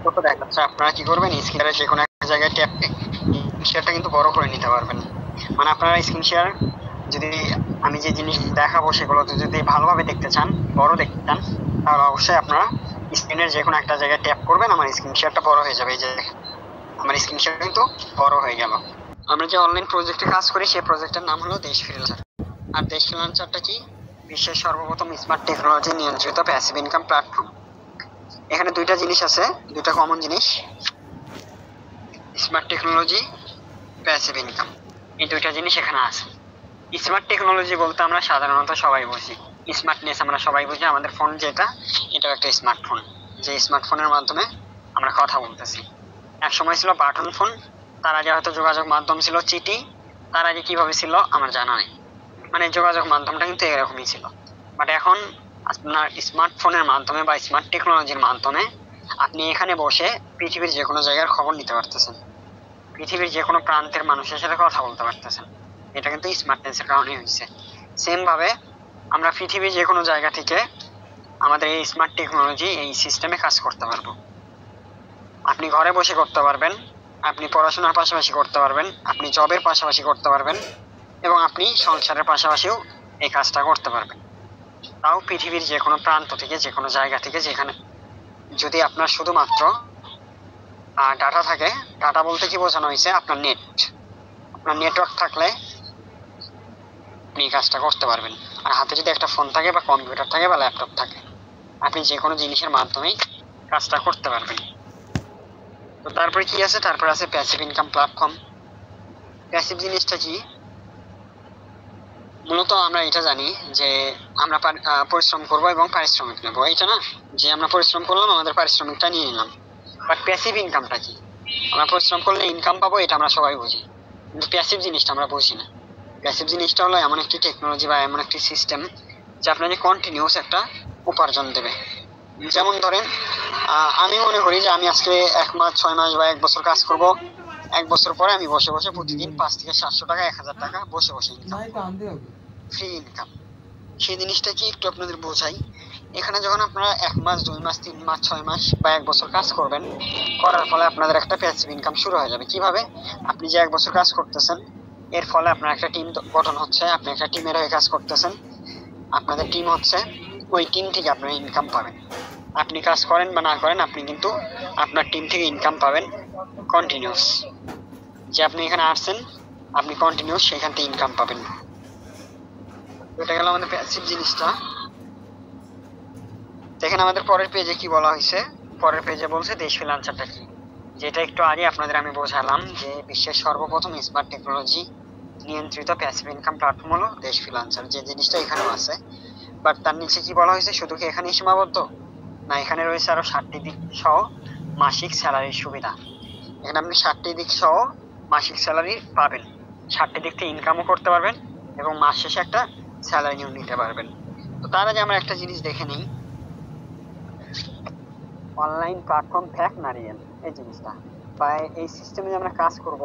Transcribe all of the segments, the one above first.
ছোট দেখাচ্ছে, আপনারা কি করবেন, স্ক্রিনের যে কোনো একটা জায়গায় ট্যাপ শেয়ারটা কিন্তু বড় করে নিতে পারবেন। মানে আপনারা স্ক্রিন শেয়ার যদি আমি যে জিনিস দেখাবো সেগুলো যদি ভালোভাবে দেখতে চান, বড় দেখতে চান, তাহলে অবশ্যই আপনারা স্ক্রিনের যে কোনো একটা জায়গায় ট্যাপ করবেন, আমার স্ক্রিন শেয়ারটা বড় হয়ে যাবে। এই যে আমার স্ক্রিন শেয়ার কিন্তু বড় হয়ে গেল। আমরা যে অনলাইন প্রজেক্টে কাজ করি সেই প্রজেক্টের নাম হলো দেশ ফ্রিল্যান্সার। আর দেশ ফ্রিল্যান্সারটা কি, বিশ্বের সর্বপ্রথম স্মার্ট টেকনোলজি নিয়ন্ত্রিত প্যাসিভ ইনকাম প্ল্যাটফর্ম। এখানে দুইটা জিনিস আছে, দুইটা কমন জিনিস, স্মার্ট টেকনোলজি, প্যাসিভ ইনকাম, এই দুইটা জিনিস এখানে আছে। স্মার্ট টেকনোলজি বলতে আমরা সাধারণত সবাই বুঝি, স্মার্টনেস আমরা সবাই বুঝি, আমাদের ফোন যেটা, এটাও একটা স্মার্টফোন। যে স্মার্টফোনের মাধ্যমে আমরা কথা বলতেছি। এক সময় ছিল বাটন ফোন, তার আগে হয়তো যোগাযোগ মাধ্যম ছিল চিঠি, তার আগে কিভাবে ছিল আমার জানা নেই। মানে যোগাযোগ মাধ্যমটা কিন্তু এরকমই ছিল। বাট এখন আপনার স্মার্টফোনের মাধ্যমে বা স্মার্ট টেকনোলজির মাধ্যমে আপনি এখানে বসে পৃথিবীর যে কোনো জায়গার খবর নিতে পারতেছেন, পৃথিবীর যে কোনো প্রান্তের মানুষের সাথে কথা বলতে পারতেছেন। এটা কিন্তু স্মার্টনেসের কারণেই হয়েছে। সেম ভাবে আমরা পৃথিবীর যে কোনো জায়গা থেকে আমাদের এই স্মার্ট টেকনোলজি এই সিস্টেমে কাজ করতে পারবো। আপনি ঘরে বসে করতে পারবেন, আপনি পড়াশোনার পাশাপাশি করতে পারবেন, আপনি জবের পাশাপাশি করতে পারবেন, এবং আপনি সংসারের পাশাপাশিও এই কাজটা করতে পারবেন। তাও পৃথিবীর যে কোনো প্রান্ত থেকে, যে কোনো জায়গা থেকে, যেখানে, যদি আপনার শুধুমাত্র ডাটা থাকে। ডাটা বলতে কি বোঝানো হয়েছে, আপনার নেট, আপনার নেটওয়ার্ক থাকলে আপনি এই কাজটা করতে পারবেন। আর হাতে যদি একটা ফোন থাকে বা কম্পিউটার থাকে বা ল্যাপটপ থাকে, আপনি যে কোনো জিনিসের মাধ্যমেই কাজটা করতে পারবেন। তো তারপরে কি আছে, তারপরে আছে প্যাসিভ ইনকাম প্ল্যাটফর্ম। প্যাসিভ জিনিসটা কি, মূলত আমরা এটা জানি যে আমরা পরিশ্রম করব এবং পারিশ্রমিক নেব, এটা না, যে আমরা পরিশ্রম করলাম আমাদের পারিশ্রমিকটা নিয়ে নিলাম। বাট প্যাসিভ ইনকামটা কি, আমরা পরিশ্রম করলে ইনকাম পাবো, এটা আমরা সবাই বুঝি, কিন্তু প্যাসিভ জিনিসটা আমরা বুঝি না। প্যাসিভ জিনিসটা হলো এমন একটি টেকনোলজি বা এমন একটি সিস্টেম যে আপনাকে কন্টিনিউস একটা উপার্জন দেবে। যেমন ধরেন, আমি মনে করি যে আমি আজকে 1 মাস, 6 মাস বা 1 বছর কাজ করব, 1 বছর পরে আমি বসে বসে প্রতিদিন 5 থেকে 700 টাকা, 1000 টাকা বসে বসে ইনকাম, ফ্রি ইনকাম। সেই জিনিসটা কি একটু আপনাদের বোঝাই। এখানে যখন আপনারা 1 মাস, 2 মাস, 3 মাস, 6 মাস বা 1 বছর কাজ করবেন, করার ফলে আপনাদের একটা প্যাসিভ ইনকাম শুরু হয়ে যাবে। কিভাবে, আপনি যে 1 বছর কাজ করতেছেন, এর ফলে আপনার একটা টিম গঠন হচ্ছে, আপনি একটা টিমের হয়ে কাজ করতেছেন, আপনাদের টিম হচ্ছে, ওই টিম থেকে আপনারা ইনকাম পাবেন। আপনি কাজ করেন বা না করেন, আপনি কিন্তু আপনার টিম থেকে ইনকাম পাবেন কন্টিনিউস। যে আপনি এখানে আসছেন, আপনি কন্টিনিউস সেখান থেকে ইনকাম পাবেন। এটা গেল আমাদের প্যাসিভ জিনিসটা। দেখেন আমাদের পরের পেজে কি বলা হয়েছে, পরের পেজে বলছে দেশ ফ্রিল্যান্সারটা কি, যেটা একটু আগে আপনাদের আমি বোঝালাম যে বিশ্বের সর্বপ্রথম স্মার্ট টেকনোলজি নিয়ন্ত্রিত প্যাসিভ ইনকাম প্ল্যাটফর্ম হলো দেশ ফ্রিল্যান্সার, যে জিনিসটা এখানেও আছে। বাট তার নিচে কি বলা হয়েছে, শুধু কি এখানেই সীমাবদ্ধ না, এখানে রয়েছে আরো 7টি দিক সহ মাসিক স্যালারির সুবিধা। এখানে আপনি 7টি দিক সহ মাসিক স্যালারি পাবেন, 7টি দিক থেকে ইনকামও করতে পারবেন এবং মাস শেষে একটা স্যালারি নিয়ে নিতে পারবেন। তো তার আগে আমরা একটা জিনিস দেখে নিই, অনলাইন প্ল্যাটফর্ম ফ্যাক্ট না রিয়েল, এই জিনিসটা বা এই সিস্টেমে যে আমরা কাজ করব,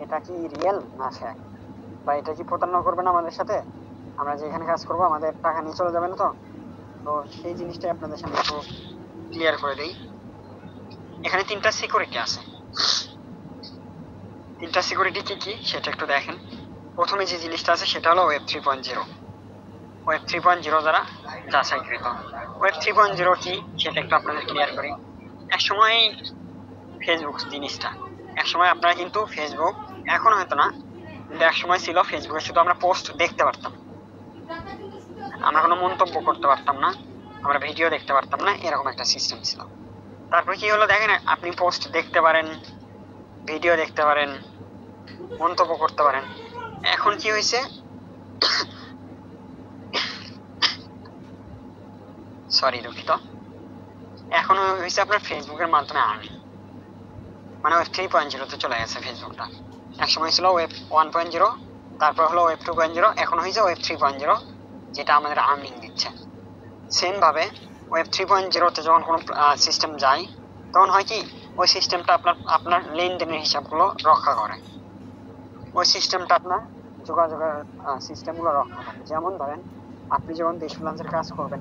এটা কি রিয়েল না ফ্যাক্ট, বা এটা কি প্রতারণা করবে না আমাদের সাথে, আমরা যে এখানে কাজ করব আমাদের টাকা নিয়ে চলে যাবে না তো। তো সেই জিনিসটাই আপনাদের সামনে একটু ক্লিয়ার করে দেই। এখানে 3টা সিকিউরিটি আছে, 3টা সিকিউরিটি কি কি সেটা একটু দেখেন। প্রথমে যে জিনিসটা আছে সেটা হলো ওয়েব 3.0। ওয়েব 3.0 দ্বারা যাচাইকৃত। ওয়েব 3.0 কি সেটা একটু আপনাদের ক্লিয়ার করি। একসময় ফেসবুক জিনিসটা, একসময় আপনারা কিন্তু ফেসবুক, এখন হয়তো না, কিন্তু একসময় ছিল ফেসবুকে শুধু আমরা পোস্ট দেখতে পারতাম, আমরা কোনো মন্তব্য করতে পারতাম না, আমরা ভিডিও দেখতে পারতাম না, এরকম একটা সিস্টেম ছিল। তারপর কি হলো দেখেন, আপনি পোস্ট দেখতে পারেন, ভিডিও দেখতে পারেন, মন্তব্য করতে পারেন। এখন কি হয়েছে, সরি দুঃখিত, এখন হয়েছে আপনার ফেসবুকের মাধ্যমে আর্নিং, মানে ওয়েব 3.0 তে চলে গেছে ফেসবুকটা। একসময় ছিল ওয়েব 1.0, তারপর হলো ওয়েব 2.0, এখন হয়েছে ওয়েব 3.0, যেটা আমাদের আর্নিং দিচ্ছে। সেম ভাবে ওয়েব 3.0 তে যখন কোনো সিস্টেম যায়, তখন হয় কি, ওই সিস্টেমটা আপনার লেনদেনের হিসাবগুলো রক্ষা করে, ওই সিস্টেমটা আপনার যোগাযোগের সিস্টেমগুলো রক্ষা করে। যেমন ধরেন, আপনি যখন দেশ ফ্রিল্যান্সের কাজ করবেন,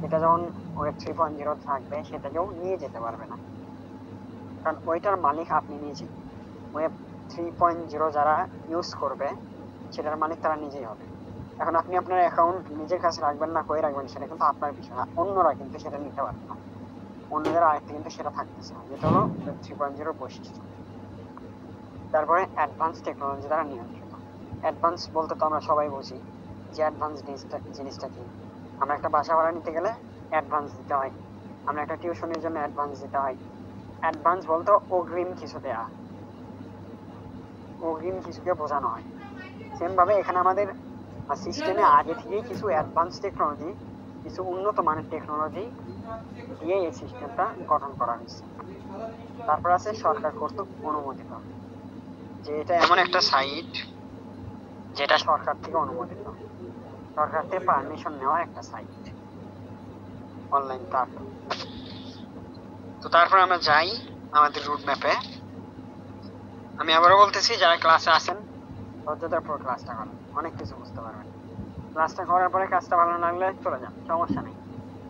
এটা যখন ওয়েব 3.0 থাকবে সেটা কেউ নিয়ে যেতে পারবে না, কারণ ওইটার মালিক আপনি নিজে। ওয়েব 3.0 যারা ইউজ করবে সেটার মালিক তারা নিজেই হবে। এখন আপনি আপনার অ্যাকাউন্ট নিজের কাছে রাখবেন না কই রাখবেন সেটা কিন্তু আপনার বিষয় না, অন্যরা কিন্তু সেটা নিতে পারবে না, অন্যদের আয়ত্তে কিন্তু সেটা থাকতেছে না, যেটা হলো ওয়েব 3.0 বৈশিষ্ট্য। তারপরে অ্যাডভান্স টেকনোলজি দ্বারা নিয়ন্ত্রিত। অ্যাডভান্স বলতে তো আমরা সবাই বুঝি যে অ্যাডভান্স জিনিসটা কি। আমরা একটা বাসা ভাড়া নিতে গেলে অ্যাডভান্স দিতে হয়, আমরা একটা টিউশনের জন্য অ্যাডভান্স দিতে হয়। অ্যাডভান্স বলতে অগ্রিম কিছু দেয়া, অগ্রিম কিছুকে বোঝানো হয়। সেম ভাবে এখানে আমাদের সিস্টেমে আগে থেকেই কিছু অ্যাডভান্স টেকনোলজি, কিছু উন্নত মানের টেকনোলজি দিয়ে এই সিস্টেমটা গঠন করা হয়েছে। তারপর আছে সরকার কর্তৃক অনুমোদিত, যে এটা এমন একটা সাইট যেটা সরকার থেকে অনুমোদিত, সরকার থেকে পারমিশন নেওয়া একটা সাইট, অনলাইন প্ল্যাটফর্ম। তো তারপর আমরা যাই আমাদের রুট ম্যাপে। আমি আবারও বলতেছি, যারা ক্লাসে আসেন ধৈর্যতার পুরো ক্লাসটা করেন, অনেক কিছু বুঝতে পারবেন। ক্লাসটা করার পরে কাজটা ভালো না লাগলে চলে যান, সমস্যা নেই,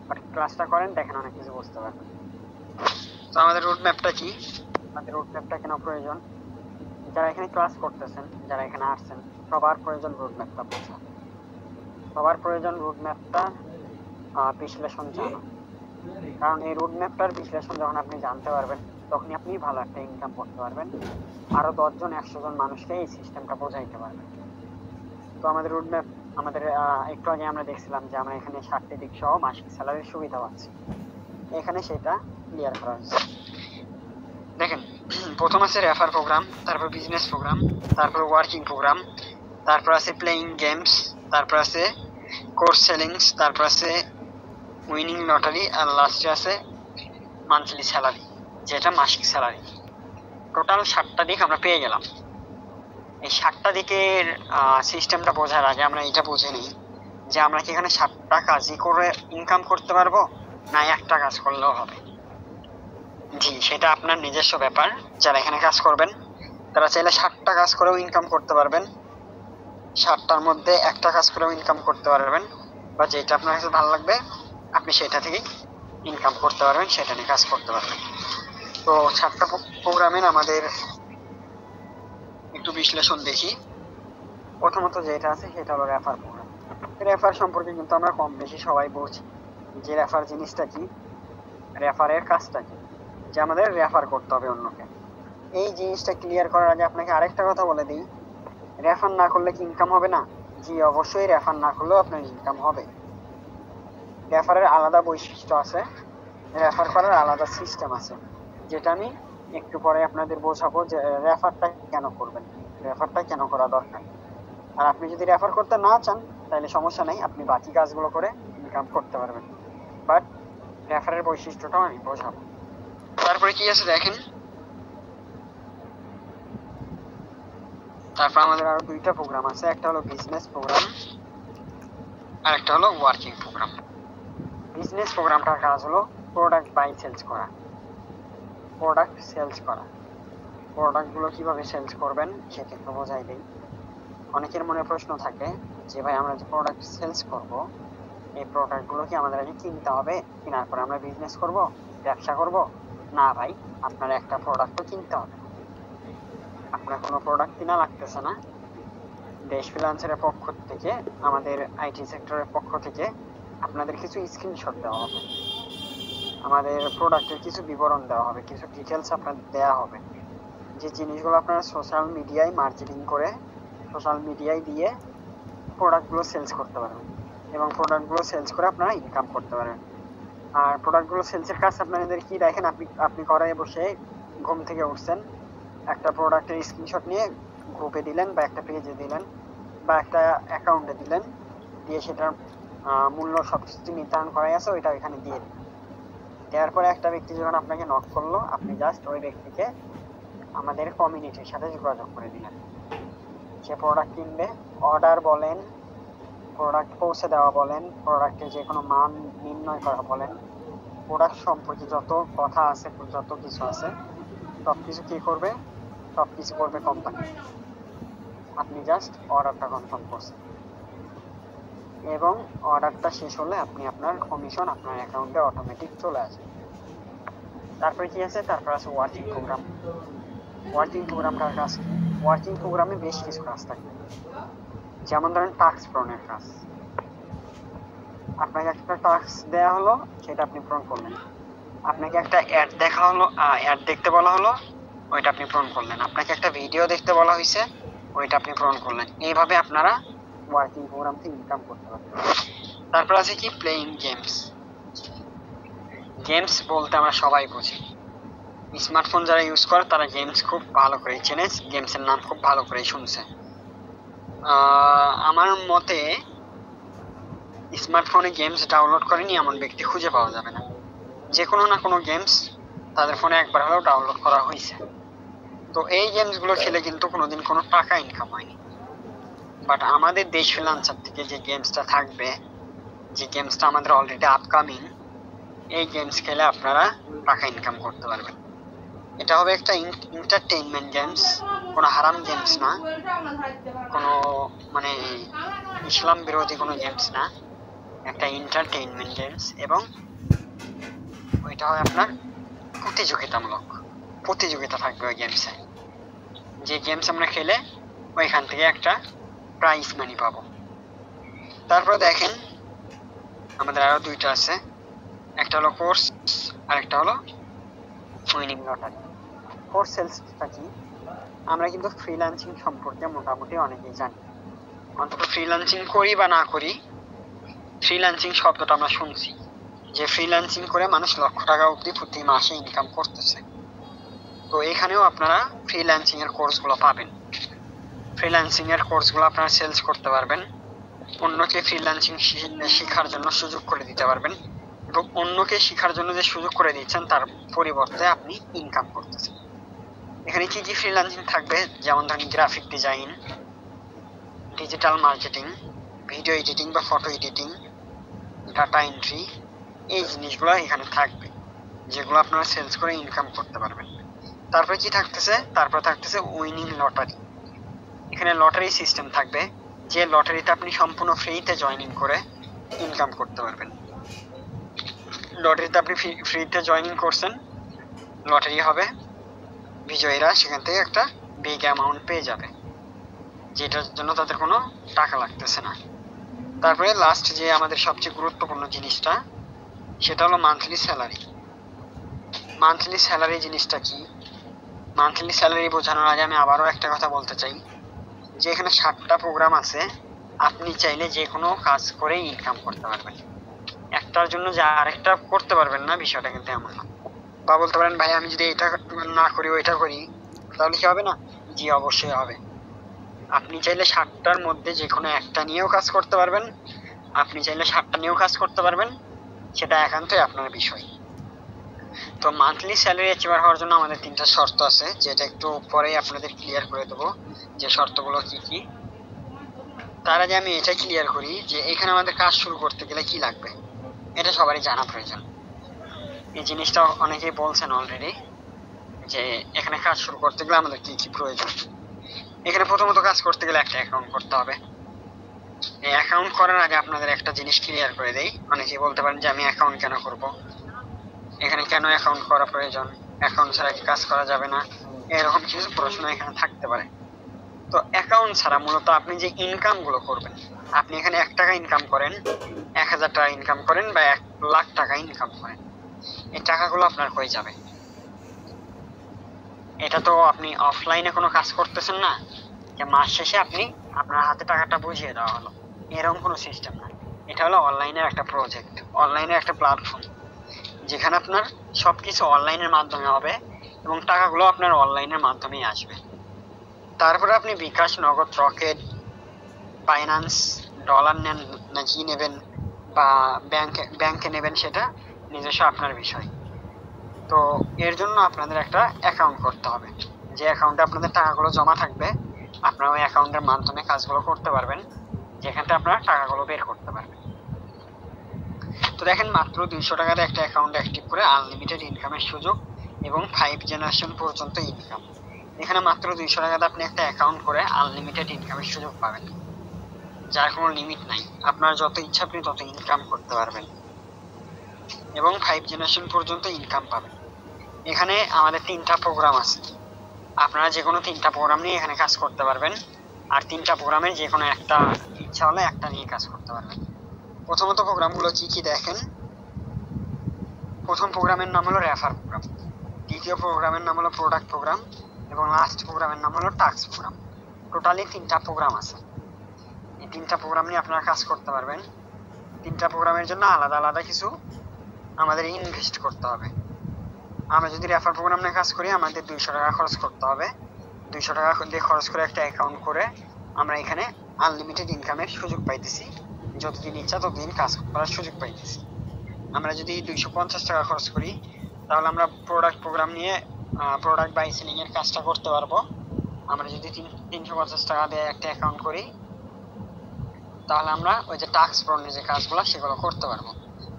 বাট ক্লাসটা করেন, দেখেন অনেক কিছু বুঝতে পারবেন। তো আমাদের রুট ম্যাপটা কি, আমাদের রুট ম্যাপটা কেন প্রয়োজন, যারা এখানে ক্লাস করতেছেন, যারা এখানে আসছেন, সবার প্রয়োজন রুট ম্যাপটা বোঝা, সবার প্রয়োজন রুট ম্যাপটা বিশ্লেষণ জানা। কারণ এই রুট ম্যাপটার বিশ্লেষণ যখন আপনি জানতে পারবেন তখনই আপনি ভালো একটা ইনকাম করতে পারবেন, আরো 10 জন 100 জন মানুষকে এই সিস্টেমটা বোঝাইতে পারবেন। তো আমাদের রুট ম্যাপ, আমাদের একটু আগে আমরা দেখছিলাম যে আমরা এখানে 60টি দিক সহ মাসিক স্যালারির সুবিধা পাচ্ছি, এখানে সেটা ক্লিয়ার করা হয়েছে। দেখেন, প্রথম আছে রেফার প্রোগ্রাম, তারপর বিজনেস প্রোগ্রাম, তারপর ওয়ার্কিং প্রোগ্রাম, তারপর আছে প্লেইং গেমস, তারপর আছে কোর্স সেলিংস, তারপর আছে উইনিং লটারি, আর লাস্টে আছে মান্থলি স্যালারি, যেটা মাসিক স্যালারি। টোটাল 7টা দিক আমরা পেয়ে গেলাম। এই 7টা দিকের সিস্টেমটা বোঝার আগে আমরা এটা বুঝে নিই যে আমরা কি এখানে 7টা কাজই করে ইনকাম করতে পারবো, না একটা কাজ করলেও হবে। জি, সেটা আপনার নিজস্ব ব্যাপার। যারা এখানে কাজ করবেন তারা চাইলে 7টা কাজ করেও ইনকাম করতে পারবেন, 7টার মধ্যে একটা কাজ করেও ইনকাম করতে পারবেন, বা যেটা আপনার কাছে ভালো লাগবে আপনি সেটা থেকেই ইনকাম করতে পারবেন, সেটা নিয়ে কাজ করতে পারবেন। তো 7টা প্রোগ্রামের আমাদের একটু বিশ্লেষণ দেখি। প্রথমত যেটা আছে সেটা হলো রেফার প্রোগ্রাম। রেফার সম্পর্কে কিন্তু আমরা কম বেশি সবাই বুঝি যে রেফার জিনিসটা কি, রেফারের কাজটা কি, যে আমাদের রেফার করতে হবে অন্যকে। এই জিনিসটা ক্লিয়ার করার আগে আপনাকে আরেকটা কথা বলে দিই, রেফার না করলে কি ইনকাম হবে না? জি অবশ্যই, রেফার না করলেও আপনার ইনকাম হবে। রেফারের আলাদা বৈশিষ্ট্য আছে, রেফার করার আলাদা সিস্টেম আছে, যেটা আমি একটু পরে আপনাদের বোঝাবো যে রেফারটা কেন করবেন, রেফারটা কেন করা দরকার। আর আপনি যদি রেফার করতে না চান তাহলে সমস্যা নেই, আপনি বাকি কাজগুলো করে ইনকাম করতে পারবেন, বাট রেফারের বৈশিষ্ট্যটাও আমি বোঝাবো। তারপরে কি আছে দেখেন, তারপর আমাদের আরো 2টা প্রোগ্রাম আছে, একটা হলো বিজনেস প্রোগ্রাম আর একটা হলো ওয়ার্কিং প্রোগ্রাম। বিজনেস প্রোগ্রামটার কাজ হলো প্রোডাক্ট বাই সেলস করা, প্রোডাক্ট সেলস করা। প্রোডাক্টগুলো কিভাবে সেলস করবেন সেটা একটু বোঝাই দিই। অনেকের মনে প্রশ্ন থাকে যে ভাই আমরা যে প্রোডাক্ট সেলস করব, এই প্রোডাক্টগুলো কি আমাদের আগে কিনতে হবে, কেনার পরে আমরা বিজনেস করব, ব্যবসা করব? না ভাই, আপনার একটা প্রোডাক্টও কিনতে হবে, আপনার কোনো প্রোডাক্ট কিনা লাগতেছে না। দেশ ফ্রিল্যান্সারের পক্ষ থেকে, আমাদের আইটি সেক্টরের পক্ষ থেকে আপনাদের কিছু স্ক্রিনশট দেওয়া হবে, আমাদের প্রোডাক্টের কিছু বিবরণ দেওয়া হবে, কিছু ডিটেলস আপনাদের দেওয়া হবে, যে জিনিসগুলো আপনারা সোশ্যাল মিডিয়ায় মার্কেটিং করে, সোশ্যাল মিডিয়ায় দিয়ে প্রোডাক্টগুলো সেলস করতে পারবেন, এবং প্রোডাক্টগুলো সেলস করে আপনারা ইনকাম করতে পারবেন। আর প্রোডাক্টগুলো সেলসের কাজ আপনাদের কি দেখেন, আপনি ঘরে বসে ঘুম থেকে উঠছেন, একটা প্রোডাক্টের স্ক্রিনশট নিয়ে গ্রুপে দিলেন, বা একটা পেজে দিলেন, বা একটা অ্যাকাউন্টে দিলেন, দিয়ে সেটার মূল্য সবকিছু নির্ধারণ করা আছে ওইটা এখানে দিয়ে দিন। দেওয়ার পরে একটা ব্যক্তি যখন আপনাকে নক করলো, আপনি জাস্ট ওই ব্যক্তিকে আমাদের কমিউনিটির সাথে যোগাযোগ করে দিলেন, সে প্রোডাক্ট কিনবে। অর্ডার বলেন, প্রোডাক্ট পৌঁছে দেওয়া বলেন, প্রোডাক্টের যে কোনো মান নির্ণয় করা বলেন, প্রোডাক্ট সম্পর্কে যত কথা আছে, যত কিছু আছে, সব কিছু কি করবে? সব কিছু করবে কোম্পানি। আপনি জাস্ট অর্ডারটা কনফার্ম করছেন। এবং অর্ডারটা শেষ হলে আপনি আপনার কমিশন আপনার অ্যাকাউন্টে অটোমেটিক চলে আসে। তারপরে কি আছে, তারপর আছে ওয়ার্কিং প্রোগ্রাম। ওয়ার্কিং প্রোগ্রামটার কাজ কি? ওয়ার্কিং প্রোগ্রামে বেশ কিছু কাজ থাকে, যেমন ধরেন টাস্ক পূরণের কাজ। আপনাকে একটা টাস্ক দেওয়া হলো, সেটা আপনি পূরণ করলেন। আপনাকে একটা অ্যাড দেখা হলো, অ্যাড দেখতে বলা হলো, ওইটা আপনি পূরণ করলেন। আপনাকে একটা ভিডিও দেখতে বলা হয়েছে, ওইটা আপনি পূরণ করলেন। এইভাবে আপনারা ওয়ার্কিং প্রোগ্রাম থেকে ইনকাম করতে পারবেন। তারপর আছে কি প্লেইং গেমস। গেমস বলতে আমরা সবাই বুঝি, স্মার্টফোন যারা ইউজ করে তারা গেমস খুব ভালো করে চেনে, গেমসের নাম খুব ভালো করে শুনছে। আমার মতে স্মার্টফোনে গেমস ডাউনলোড করেনি এমন ব্যক্তি খুঁজে পাওয়া যাবে না। যে কোনো না কোনো গেমস তাদের ফোনে একবার হলেও ডাউনলোড করা হয়েছে। তো এই গেমসগুলো খেলে কিন্তু কোনোদিন কোনো টাকা ইনকাম হয়নি। বাট আমাদের দেশ ফ্রিল্যান্সার থেকে যে গেমসটা থাকবে, যে গেমসটা আমাদের অলরেডি আপকামিং, এই গেমস খেলে আপনারা টাকা ইনকাম করতে পারবেন। এটা হবে একটা এন্টারটেইনমেন্ট গেমস, কোনো হারাম গেমস না, কোনো মানে ইসলাম বিরোধী কোনো গেমস না, একটা এন্টারটেইনমেন্ট গেমস। এবং ওইটা হয় আপনার প্রতিযোগিতামূলক, প্রতিযোগিতা থাকবে ওই গেমসে। যে গেমস আমরা খেলে ওইখান থেকে একটা প্রাইজ মানি পাবো। তারপর দেখেন আমাদের আরো দুইটা আছে, একটা হলো কোর্স আর একটা হলো উইনিং লটারি। কোর্স সেলসটা কি? আমরা কিন্তু ফ্রিল্যান্সিং সম্পর্কে মোটামুটি অনেকেই জানি, অন্তত ফ্রিল্যান্সিং করি বা না করি, ফ্রিল্যান্সিং শব্দটা আমরা শুনছি, যে ফ্রিল্যান্সিং করে মানুষ লক্ষ টাকা অবধি প্রতি মাসে ইনকাম করতেছে। তো এখানেও আপনারা ফ্রিল্যান্সিং এর কোর্সগুলো পাবেন। ফ্রিল্যান্সিং এর কোর্সগুলো আপনারা সেলস করতে পারবেন, অন্যকে ফ্রিল্যান্সিং শেখার জন্য সুযোগ করে দিতে পারবেন, এবং অন্যকে শেখার জন্য যে সুযোগ করে দিচ্ছেন তার পরিবর্তে আপনি ইনকাম করতেছেন। এখানে কি কি ফ্রিল্যান্সিং থাকবে, যেমন ধরেন graphic design, digital marketing, video editing বা ফটো এডিটিং, ডাটা এন্ট্রি, এই জিনিসগুলো এখানে থাকবে, যেগুলো আপনারা সেলস করে ইনকাম করতে পারবেন। তারপরে কি থাকতেছে, তারপর থাকতেছে উইনিং লটারি। এখানে লটারি সিস্টেম থাকবে, যে লটারিতে আপনি সম্পূর্ণ ফ্রিতে জয়েনিং করে ইনকাম করতে পারবেন। লটারিতে আপনি ফ্রিতে জয়েনিং করছেন, লটারি হবে, বিজয়ীরা সেখান থেকে একটা বিগ অ্যামাউন্ট পেয়ে যাবে, যেটার জন্য তাদের কোনো টাকা লাগতেছে না। তারপরে লাস্ট যে আমাদের সবচেয়ে গুরুত্বপূর্ণ জিনিসটা, সেটা হলো মান্থলি স্যালারি। মান্থলি স্যালারি জিনিসটা কি? মান্থলি স্যালারি বোঝানোর আগে আমি আবারও একটা কথা বলতে চাই, যে এখানে 7টা প্রোগ্রাম আছে, আপনি চাইলে যে কোনো কাজ করে ইনকাম করতে পারবেন। একটার জন্য যে আরেকটা করতে পারবেন না, বিষয়টা কিন্তু এমন না। বা বলতে পারেন ভাই আমি যদি এটা না করি ওইটা করি তাহলে কি হবে না? জি অবশ্যই হবে। আপনি চাইলে 7টার মধ্যে যে কোনো একটা নিয়েও কাজ করতে পারবেন, আপনি চাইলে 7টা নিয়েও কাজ করতে পারবেন, সেটা একান্তই আপনার বিষয়। তো মান্থলি স্যালারি অ্যাচিভার হওয়ার জন্য আমাদের 3টা শর্ত আছে, যেটা একটু পরেই আপনাদের ক্লিয়ার করে দেবো যে শর্তগুলো কি কি। তার আগে আমি এটা ক্লিয়ার করি যে এখানে আমাদের কাজ শুরু করতে গেলে কি লাগবে, এটা সবারই জানা প্রয়োজন। এই জিনিসটা অনেকেই বলছেন অলরেডি, যে এখানে কাজ শুরু করতে গেলে আমাদের কি কি প্রয়োজন। এখানে প্রথমত কাজ করতে গেলে একটা অ্যাকাউন্ট করতে হবে। এই অ্যাকাউন্ট করার আগে আপনাদের একটা জিনিস ক্লিয়ার করে দেই। অনেকেই বলতে পারেন যে আমি অ্যাকাউন্ট কেন করব, এখানে কেন অ্যাকাউন্ট করা প্রয়োজন, অ্যাকাউন্ট ছাড়া কি কাজ করা যাবে না, এরকম কিছু প্রশ্ন এখানে থাকতে পারে। তো অ্যাকাউন্ট ছাড়া মূলত আপনি যে ইনকাম গুলো করবেন, আপনি এখানে 1 টাকা ইনকাম করেন, 1000 টাকা ইনকাম করেন বা 1 লাখ টাকা ইনকাম করেন, এই টাকাগুলো আপনার হয়ে যাবে। এটা তো আপনি অফলাইনে কোনো কাজ করতেছেন না, যে মাস শেষে আপনি আপনার হাতে টাকাটা বুঝিয়ে দেওয়া হলো, এরকম কোনো সিস্টেম না। এটা হলো অনলাইনের একটা প্রজেক্ট, অনলাইনের একটা প্ল্যাটফর্ম, যেখানে আপনার সবকিছু অনলাইনের মাধ্যমে হবে এবং টাকাগুলো আপনার অনলাইনের মাধ্যমেই আসবে। তারপরে আপনি বিকাশ, নগদ, রকেট, ফাইন্যান্স, ডলার নেন নাকি নেবেন বা ব্যাংকে নেবেন, সেটা নিজস্ব আপনার বিষয়। তো এর জন্য আপনাদের একটা অ্যাকাউন্ট করতে হবে, যে অ্যাকাউন্টে আপনাদের টাকাগুলো জমা থাকবে, আপনারা ওই অ্যাকাউন্টের মাধ্যমে কাজগুলো করতে পারবেন, যেখান থেকে আপনারা টাকাগুলো বের করতে পারবেন। তো দেখেন মাত্র 200 টাকাতে একটা অ্যাকাউন্ট অ্যাক্টিভ করে আনলিমিটেড ইনকামের সুযোগ এবং 5 জেনারেশন পর্যন্ত ইনকাম। এখানে মাত্র 200 টাকাতে আপনি একটা অ্যাকাউন্ট করে আনলিমিটেড ইনকামের সুযোগ পাবেন। যার কোনো লিমিট নাই। আপনার যত ইচ্ছা আপনি তত ইনকাম করতে পারবেন এবং 5 জেনারেশন পর্যন্ত ইনকাম পাবেন। এখানে আমাদের 3টা প্রোগ্রাম আছে। আপনারা যে কোনো 3টা প্রোগ্রাম নিয়ে এখানে কাজ করতে পারবেন। আর 3টা প্রোগ্রামে যে কোনো একটা ইচ্ছা হলে একটা নিয়ে কাজ করতে পারবেন। প্রথমত প্রোগ্রামগুলো কি কি দেখেন। প্রথম প্রোগ্রামের নাম হলো রেফার প্রোগ্রাম, দ্বিতীয় প্রোগ্রামের নাম হলো প্রোডাক্ট প্রোগ্রাম এবং লাস্ট প্রোগ্রামের নাম হলো টাস্ক প্রোগ্রাম। টোটালি 3টা প্রোগ্রাম আছে। এই 3টা প্রোগ্রাম নিয়ে আপনারা কাজ করতে পারবেন। 3টা প্রোগ্রামের জন্য আলাদা আলাদা কিছু আমাদের ইনভেস্ট করতে হবে। আমরা যদি রেফার প্রোগ্রাম নিয়ে কাজ করি আমাদের 200 টাকা খরচ করতে হবে। 200 টাকা দিয়ে খরচ করে একটা অ্যাকাউন্ট করে আমরা এখানে আনলিমিটেড ইনকামের সুযোগ পাইতেছি। যতদিন ইচ্ছা ততদিন কাজ করার সুযোগ পাইতেছি। আমরা যদি 250 টাকা খরচ করি তাহলে আমরা প্রোডাক্ট প্রোগ্রাম নিয়ে প্রোডাক্ট বাই সেলিং এর কাজটা করতে পারবো। আমরা যদি 350 টাকা দিয়ে একটা অ্যাকাউন্ট করি তাহলে আমরা ওই যে টাস্ক প্রোগ্রামের যে কাজগুলো সেগুলো করতে পারবো।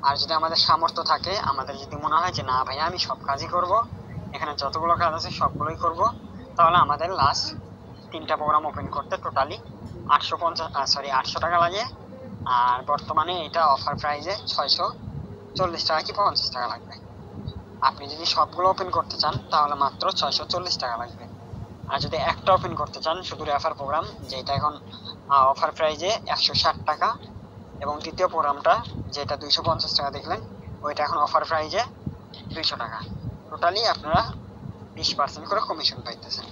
আর যদি আমাদের সামর্থ্য থাকে, আমাদের যদি মনে হয় যে না ভাই আমি সব কাজই করব, এখানে যতগুলো কাজ আছে সবগুলোই করব, তাহলে আমাদের লাস্ট 3টা প্রোগ্রাম ওপেন করতে টোটালি 800 টাকা লাগে। আর বর্তমানে এটা অফার প্রাইসে 640 টাকা কি 50 টাকা লাগবে। আপনি যদি সবগুলো ওপেন করতে চান তাহলে মাত্র 640 টাকা লাগবে। আর যদি একটা ওপেন করতে চান শুধু রেফার প্রোগ্রাম, যেটা এখন অফার প্রাইসে 160 টাকা, এবং দ্বিতীয় প্রোগ্রামটা যেটা 250 টাকা দেখলেন ওইটা এখন অফার প্রাইসে 200 টাকা। টোটালি আপনারা 20% করে কমিশন পাইতেছেন।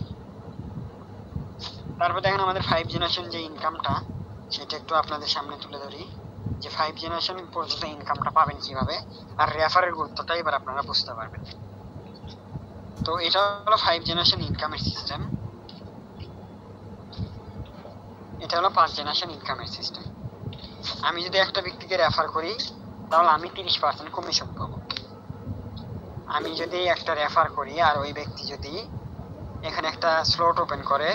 তারপর দেখেন আমাদের 5 জেনারেশন যে ইনকামটা সেটা একটু আপনাদের সামনে তুলে ধরি, যে 5 জেনারেশন পর্যন্ত ইনকামটা পাবেন কিভাবে আর রেফারের গুরুত্বটা এবার আপনারা বুঝতে পারবেন। তো এটা হলো 5 জেনারেশন ইনকামের সিস্টেম। এটা হলো 5 জেনারেশন ইনকামের সিস্টেম। আমি যদি একটা ব্যক্তিকে রেফার করি তাহলে আমি 30% কমিশন পাবো। আমি যদি একটা রেফার করি আর ওই ব্যক্তি যদি এখানে একটা স্লট ওপেন করে,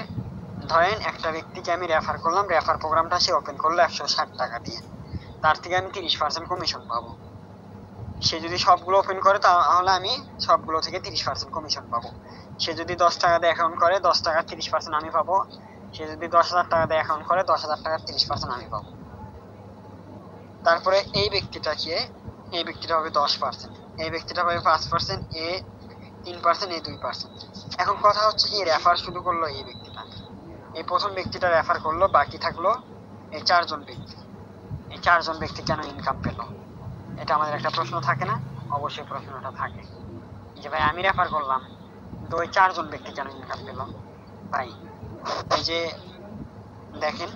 ধরেন একটা ব্যক্তিকে আমি রেফার করলাম, রেফার প্রোগ্রামটা সে ওপেন করলো 160 টাকা দিয়ে, তার থেকে আমি 30% কমিশন পাবো। সে যদি সবগুলো ওপেন করে তাহলে আমি সবগুলো থেকে 30% কমিশন পাবো। সে যদি 10 টাকা দিয়ে অ্যাকাউন্ট করে 10 টাকার 30% আমি পাবো। সে যদি 10,000 টাকা দিয়ে অ্যাকাউন্ট করে 10,000 টাকার 30% আমি পাবো। তারপরে এই ব্যক্তিটা হবে 10%, এই ব্যক্তিটা পাবে 5%, এ 3%, এ 2%। এখন কথা হচ্ছে কি রেফার শুরু করলো এই ব্যক্তিটা, এই প্রথম ব্যক্তিটা রেফার করলো, বাকি থাকলো এই 4জন ব্যক্তি। এই 4জন ব্যক্তি কেন ইনকাম পেলো, এটা আমাদের একটা প্রশ্ন থাকে না? অবশ্যই প্রশ্নটা থাকে যে ভাই আমি রেফার করলাম তো ওই 4জন ব্যক্তি কেন ইনকাম পেলো। ভাই এই যে দেখেন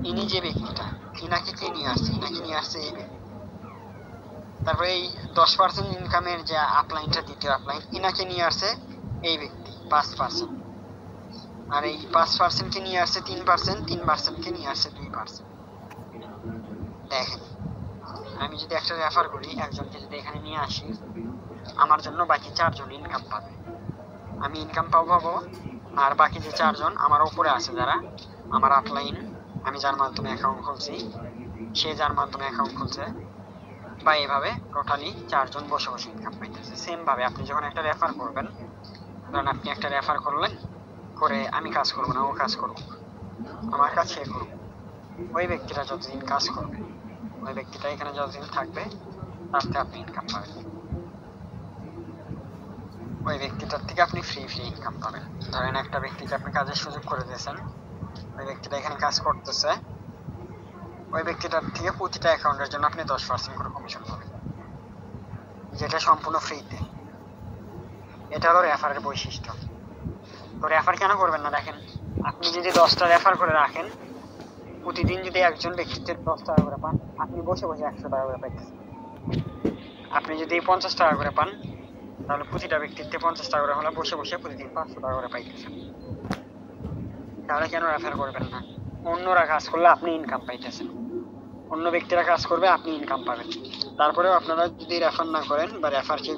ইনি যে ব্যক্তিটা, ইনাকে কে নিয়ে আসছে? ইনাকে নিয়ে আসছে এই ব্যক্তি। তারপরে এই 10% ইনকামের যে আপলাইনটা, দ্বিতীয় আপলাইন, ইনাকে নিয়ে আসছে এই ব্যক্তি 5%। আর এই 5% কে নিয়ে আসছে 3%, 3% কে নিয়ে আসছে 2%। দেখেন আমি যদি একটা রেফার করি, একজনকে যদি এখানে নিয়ে আসি, আমার জন্য বাকি 4জন ইনকাম পাবে, আমি ইনকাম পাবো। আর বাকি যে 4জন আমার উপরে আছে যারা আমার আপলাইন, আমি যার মাধ্যমে অ্যাকাউন্ট খুলছি, সে যার মাধ্যমে অ্যাকাউন্ট খুলছে, বা এভাবে টোটালি 4জন বসে বসে ইনকাম পাইতেছে। সেম ভাবে আপনি যখন একটা রেফার করবেন, কারণ আপনি একটা রেফার করলেন, করে আমি কাজ করবো না, ও কাজ করবো, আমার কাজ সে করবো, ওই ব্যক্তিটা যতদিন কাজ করবে, ওই ব্যক্তিটা এখানে যতদিন থাকবে তার থেকে আপনি ইনকাম পাবেন। ওই ব্যক্তিটার থেকে আপনি ফ্রি ইনকাম পাবেন। ধরেন একটা ব্যক্তিকে আপনি কাজের সুযোগ করে দিয়েছেন, ওই ব্যক্তিটা এখানে কাজ করতেছে, ওই ব্যক্তিটার থেকে প্রতিটা অ্যাকাউন্টের জন্য আপনি 10% করে কমিশন পাবেন, যেটা সম্পূর্ণ ফ্রিতে। এটা হলো রেফারের বৈশিষ্ট্য। তো রেফার কেন করবেন না? দেখেন আপনি যদি 10টা রেফার করে রাখেন, প্রতিদিন যদি একজন ব্যক্তিতে 10 টাকা করে পান, আপনি বসে বসে 100 টাকা করে পাইতেছেন। আপনি যদি 50 টাকা করে পান তাহলে প্রতিটা ব্যক্তিতে 50 টাকা করে হলে বসে বসে প্রতিদিন 500 টাকা করে পাইতেছেন। তাহলে কেন রেফার করবেন না? অন্যরা কাজ করলে আপনি ইনকাম পাইতেছেন, অন্য ব্যক্তিরা কাজ করবে আপনি ইনকাম পাবেন। তারপরেও আপনারা যদি রেফার না করেন বা রেফারকে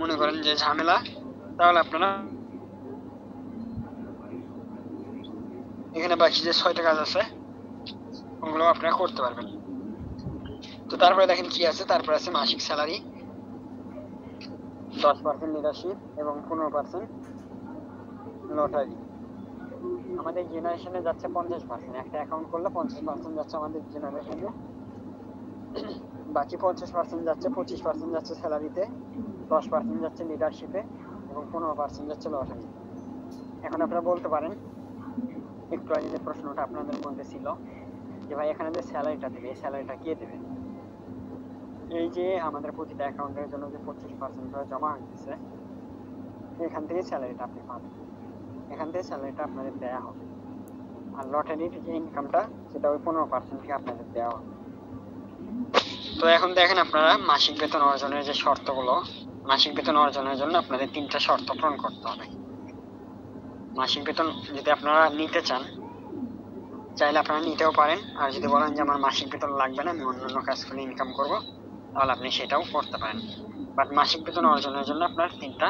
মনে করেন যে ঝামেলা, তাহলে আপনারা এখানে বাকি যে 6টা কাজ আছে ওগুলো আপনারা করতে পারবেন। তো তারপরে দেখেন কি আছে, তারপরে আছে মাসিক স্যালারি, 10% লিডারশিপ এবং 15% লটারি। আমাদের জেনারেশনে যাচ্ছে 50%। একটা অ্যাকাউন্ট করলে 50% যাচ্ছে আমাদের জেনারেশনে, বাকি 50% যাচ্ছে, 25% যাচ্ছে স্যালারিতে, 10% যাচ্ছে লিডারশিপে এবং 15% যাচ্ছে লটারি। এখন আপনারা বলতে পারেন, একটু আগে যে প্রশ্নটা আপনাদের মধ্যে ছিল যে ভাই এখানে যে স্যালারিটা দেবে, এই স্যালারিটা কে দেবে? এই যে আমাদের প্রতিটা অ্যাকাউন্টের জন্য যে 25% করে জমা হইতেছে, এখান থেকে স্যালারিটা আপনি পাবেন, এখান থেকে স্যালারিটা আপনাদের দেওয়া হবে। আর লটারির যে ইনকামটা সেটা ওই 15% থেকে আপনাদের দেওয়া হবে। তো এখন দেখেন আপনারা মাসিক বেতন অর্জনের যে শর্তগুলো, মাসিক বেতন অর্জনের জন্য আপনাদের 3টা শর্ত পূরণ করতে হবে। মাসিক বেতন যদি আপনারা নিতে চান, চাইলে আপনারা নিতেও পারেন, আর যদি বলেন যে আমার মাসিক বেতন লাগবে না, আমি অন্যান্য কাজ করে ইনকাম করব, তাহলে আপনি সেটাও করতে পারেন। বাট মাসিক বেতন অর্জনের জন্য আপনার 3টা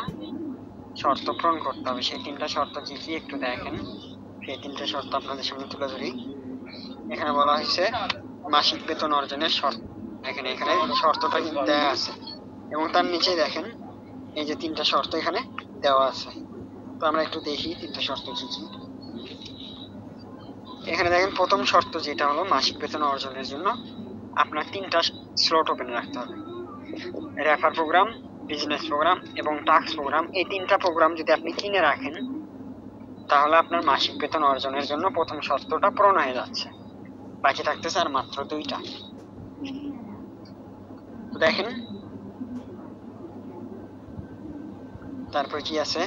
শর্ত পূরণ করতে হবে। সেই 3টা শর্ত কি কি একটু দেখেন। সেই 3টা শর্ত আপনাদের সামনে তুলে ধরি। এখানে বলা হয়েছে মাসিক বেতন অর্জনের শর্ত। এখানে শর্তটা কিন্তু দেওয়া আছে এবং তার নিচে দেখেন এই যে 3টা শর্ত এখানে দেওয়া আছে। তো আমরা একটু দেখি 3টা শর্ত কি কি। এখানে দেখেন প্রথম শর্ত যেটা হলো মাসিক বেতন অর্জনের জন্য আপনার 3টা স্লট ওপেন রাখতে হবে। রেফার প্রোগ্রাম, বিজনেস প্রোগ্রাম এবং টাস্ক প্রোগ্রাম, এই 3টা প্রোগ্রাম যদি আপনি কিনে রাখেন তাহলে আপনার মাসিক বেতন অর্জনের জন্য প্রথম শর্তটা পূরণ হয়ে যাচ্ছে। বাকি থাকতেছে আর মাত্র 2টা। তো দেখেন তারপর কি আছে,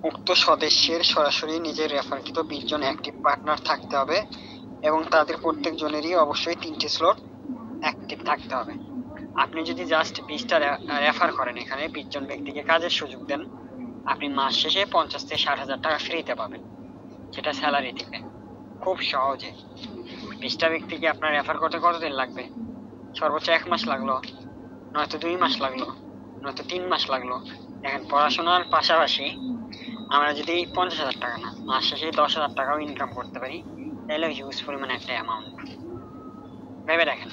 উক্ত সদস্যের সরাসরি নিজের রেফারকৃত 20 জন অ্যাক্টিভ পার্টনার থাকতে হবে এবং তাদের প্রত্যেকজনেরই অবশ্যই 3টি স্লট অ্যাক্টিভ থাকতে হবে। আপনি যদি জাস্ট 20টা রেফার করেন, এখানে 20 জন ব্যক্তিকে কাজের সুযোগ দেন, আপনি মাস শেষে 50 থেকে 60,000 টাকা ফ্রিতে পাবেন, সেটা স্যালারি থেকে খুব সহজে। 20টা ব্যক্তিকে আপনার রেফার করতে কতদিন লাগবে? সর্বোচ্চ 1 মাস লাগলো, নয়তো 2 মাস লাগলো, নয়তো 3 মাস লাগলো। দেখেন পড়াশোনার পাশাপাশি আমরা যদি 50,000 টাকা না, মাস শেষে 10,000 টাকাও ইনকাম করতে পারি, তাহলে হিউজ পরিমাণ একটা অ্যামাউন্ট। ভেবে দেখেন,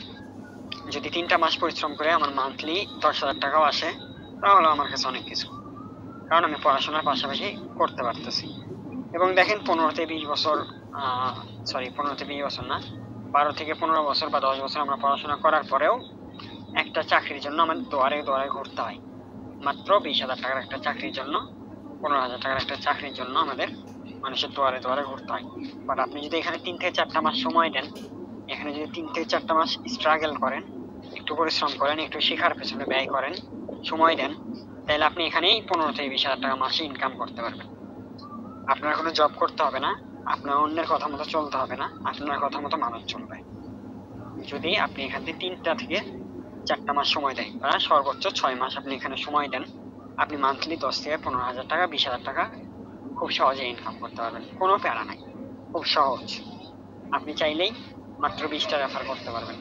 যদি 3টা মাস পরিশ্রম করে আমার মান্থলি 10,000 টাকাও আসে, তাহলে আমার কাছে অনেক কিছু, কারণ আমি পড়াশোনার পাশাপাশি করতে পারতেছি। এবং দেখেন 15 থেকে 20 বছর, 15 থেকে 20 বছর না, 12 থেকে 15 বছর বা 10 বছর আমরা পড়াশোনা করার পরেও একটা চাকরির জন্য আমাদের দুয়ারে দুয়ারে ঘুরতে হয়। মাত্র 20,000 টাকার একটা চাকরির জন্য, 15,000 টাকার একটা চাকরির জন্য আমাদের মানুষের দুয়ারে দুয়ারে ঘুরতে হয়। বাট আপনি যদি এখানে 3 থেকে 4টা মাস সময় দেন, এখানে যদি 3 থেকে 4টা মাস স্ট্রাগল করেন, একটু পরিশ্রম করেন, একটু শেখার পেছনে ব্যয় করেন, সময় দেন, তাহলে আপনি এখানেই 15 থেকে 20,000 টাকা মাসে ইনকাম করতে পারবেন। আপনার কোনো জব করতে হবে না, আপনার অন্যের কথা মতো চলতে হবে না, আপনার কথা মতো মানুষ চলবে। যদি আপনি এখান থেকে 3টা থেকে 4টা মাস সময় দেন, বা সর্বোচ্চ 6 মাস আপনি এখানে সময় দেন, আপনি মান্থলি 10 থেকে 15,000 টাকা, 20,000 টাকা খুব সহজে ইনকাম করতে পারবেন। কোনো প্যারা নাই, খুব সহজ। আপনি চাইলেই মাত্র 20টা রেফার করতে পারবেন।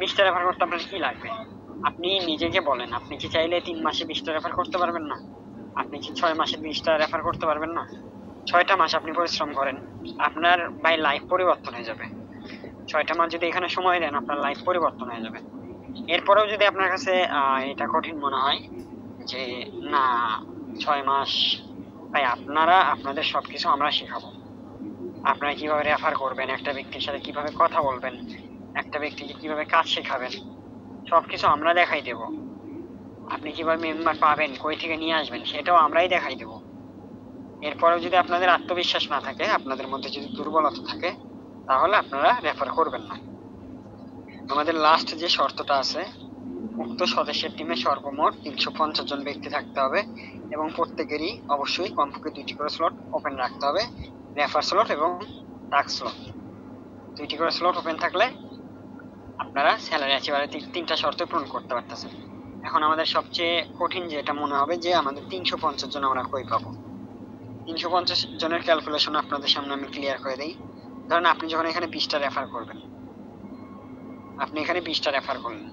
20টা রেফার করতে আপনার কি লাগবে? আপনি নিজেকে বলেন, আপনি কি চাইলে 3 মাসে 20টা রেফার করতে পারবেন না? আপনি কি 6 মাসে 20টা রেফার করতে পারবেন না? 6টা মাস আপনি পরিশ্রম করেন, আপনার ভাই লাইফ পরিবর্তন হয়ে যাবে। 6টা মাস যদি এখানে সময় দেন, আপনার লাইফ পরিবর্তন হয়ে যাবে। এরপরেও যদি আপনার কাছে এটা কঠিন মনে হয় যে না 6 মাস, ভাই আপনারা আপনাদের সবকিছু আমরা শেখাবো। আপনারা কিভাবে রেফার করবেন, একটা ব্যক্তির সাথে কিভাবে কথা বলবেন, একটা ব্যক্তিকে কিভাবে কাজ শেখাবেন, সবকিছু আমরা দেখাই দেব। আপনি কিভাবে মেম্বার পাবেন, কই থেকে নিয়ে আসবেন, সেটাও আমরাই দেখাই দেব। এরপরেও যদি আপনাদের আত্মবিশ্বাস না থাকে, আপনাদের মধ্যে যদি দুর্বলতা থাকে, তাহলে আপনারা রেফার করবেন না। আমাদের লাস্ট যে শর্তটা আছে, উক্ত সদস্যের টিমে সর্বমোট 350 জন ব্যক্তি থাকতে হবে এবং প্রত্যেকেরই অবশ্যই কমপক্ষে 2টি করে স্লট ওপেন রাখতে হবে, রেফার স্লট এবং টাস্ক স্লট। 2টি করে স্লট ওপেন থাকলে আপনারা স্যালারি অ্যাচিভারের 3টা শর্ত পূরণ করতে পারতেছেন। এখন আমাদের সবচেয়ে কঠিন যেটা মনে হবে যে আমাদের 350 জন আমরা কই পাবো। 350 জনের ক্যালকুলেশন আপনাদের সামনে আমি ক্লিয়ার করে দেই। ধরেন আপনি যখন এখানে 20টা রেফার করবেন, আপনি এখানে 20টা রেফার করলেন,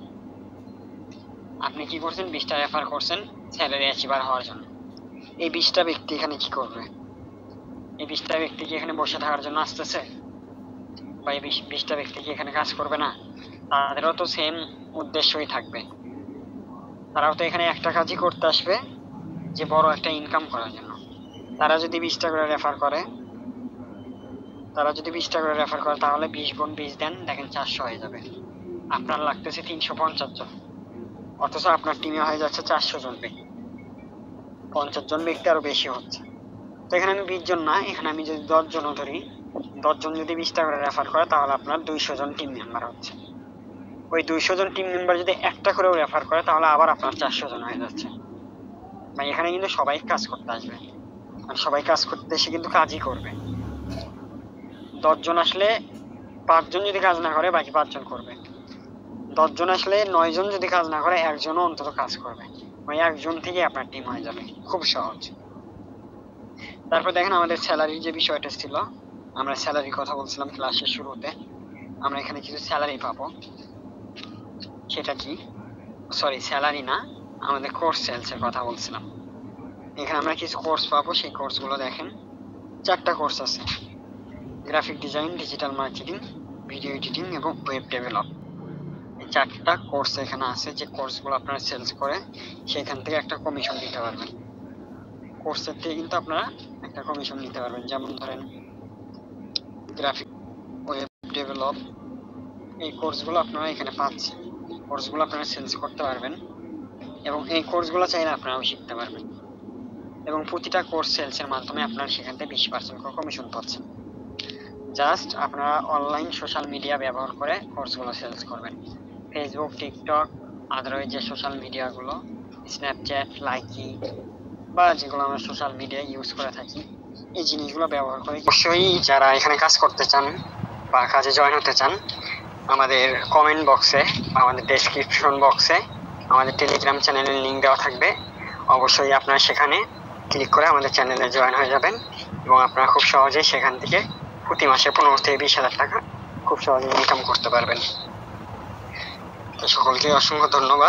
আপনি কি করছেন? 20টা রেফার করছেন স্যালারি অ্যাচিভার হওয়ার জন্য। এই 20টা ব্যক্তি এখানে কি করবে? এই 20টা ব্যক্তি কি এখানে বসে থাকার জন্য আসতেছে? বা এই 20টা ব্যক্তি কি এখানে কাজ করবে না? তাদেরও তো সেম উদ্দেশ্যই থাকবে, তারাও তো এখানে একটা কাজই করতে আসবে, যে বড় একটা ইনকাম করার জন্য। তারা যদি 20টা করে রেফার করে তাহলে 20 গুণ 20 দেন, দেখেন 400 হয়ে যাবে। আপনার লাগতেছে 350 জন, অথচ আপনার টিমে হয়ে যাচ্ছে 400 জন ব্যক্তি, 50 জন ব্যক্তি আরো বেশি হচ্ছে। তো এখানে আমি 20 জন না, এখানে আমি যদি 10 জনও ধরি, 10 জন যদি 20টা করে রেফার করে তাহলে আপনার 200 জন টিম মেম্বার হচ্ছে। ওই 200 জন টিম মেম্বার যদি একটা করেও রেফার করে তাহলে আবার আপনার 400 জন হয়ে যাচ্ছে। মানে এখানে কিন্তু সবাই কাজ করতে আসবে, আর সবাই কাজ করতে এসে কিন্তু কাজই করবে। 10 জন আসলে 5 জন যদি কাজ না করে বাকি 5 জন করবে। 10 জন আসলে 9 জন যদি কাজ না করে একজনও অন্তত কাজ করবে। ওই একজন থেকে আপনার টিম হয়ে যাবে, খুব সহজ। তারপর দেখেন আমাদের স্যালারির যে বিষয়টা ছিল, আমরা স্যালারির কথা বলছিলাম ক্লাসের শুরুতে। আমরা এখানে কিছু স্যালারি পাবো, সেটা কি, সরি স্যালারি না, আমাদের কোর্স সেলস এর কথা বলছিলাম। এখানে আমরা কিছু কোর্স পাবো, সেই কোর্সগুলো দেখেন 4টা কোর্স আছে: graphic design, digital marketing, video editing এবং ওয়েব ডেভেলপ। এই 4টা কোর্স এখানে আছে, যে কোর্সগুলো আপনারা সেলস করে সেখান থেকে একটা কমিশন দিতে পারবেন। কোর্সের থেকে কিন্তু আপনারা একটা কমিশন নিতে পারবেন। যেমন ধরেন গ্রাফিক, ওয়েব ডেভেলপ, এই কোর্সগুলো আপনারা এখানে পাচ্ছেন। কোর্সগুলো আপনারা সেলস করতে পারবেন এবং এই কোর্সগুলো চাইলে আপনারাও শিখতে পারবেন। এবং প্রতিটা কোর্স সেলসের মাধ্যমে আপনারা সেখান থেকে 20% করে কমিশন পাচ্ছেন। জাস্ট আপনারা অনলাইন সোশ্যাল মিডিয়া ব্যবহার করে কোর্সগুলো সেলস করবেন। ফেসবুক, টিকটক, আদারওয়াইজ যে সোশ্যাল মিডিয়াগুলো, স্ন্যাপচ্যাট, লাইকি বা যেগুলো আমরা সোশ্যাল মিডিয়া ইউজ করে থাকি, এই জিনিসগুলো ব্যবহার করে অবশ্যই যারা এখানে কাজ করতে চান বা কাজে জয়েন হতে চান, আমাদের কমেন্ট বক্সে, আমাদের ডেসক্রিপশন বক্সে আমাদের টেলিগ্রাম চ্যানেলের লিঙ্ক দেওয়া থাকবে। অবশ্যই আপনারা সেখানে ক্লিক করে আমাদের চ্যানেলে জয়েন হয়ে যাবেন এবং আপনারা খুব সহজেই সেখান থেকে প্রতি মাসে 15 থেকে 20,000 টাকা খুব সহজেই ইনকাম করতে পারবেন। তো সকলকে অসংখ্য ধন্যবাদ।